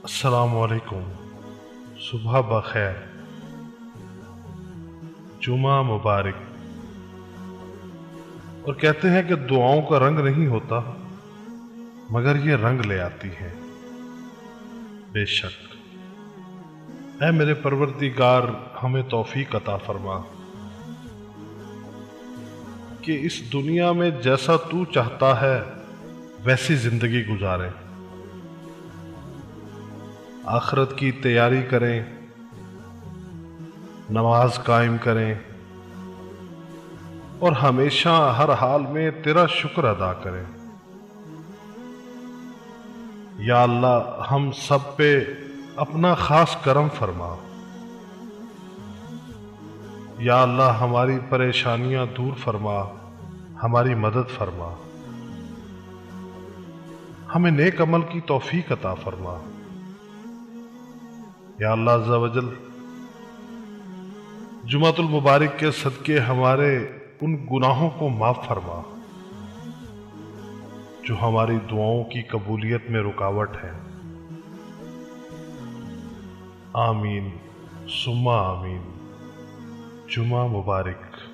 السلام علیکم، صبح بخیر، جمعہ مبارک۔ اور کہتے ہیں کہ دعاؤں کا رنگ نہیں ہوتا مگر یہ رنگ لے آتی ہیں۔ بے شک اے میرے پروردگار، ہمیں توفیق عطا فرما کہ اس دنیا میں جیسا تو چاہتا ہے ویسی زندگی گزاریں، آخرت کی تیاری کریں، نماز قائم کریں اور ہمیشہ ہر حال میں تیرا شکر ادا کریں۔ یا اللہ، ہم سب پہ اپنا خاص کرم فرما۔ یا اللہ، ہماری پریشانیاں دور فرما، ہماری مدد فرما، ہمیں نیک عمل کی توفیق عطا فرما۔ یا اللہ عز و جل، جمعۃ المبارک کے صدقے ہمارے ان گناہوں کو معاف فرما جو ہماری دعاؤں کی قبولیت میں رکاوٹ ہے۔ آمین ثم آمین۔ جمعہ مبارک۔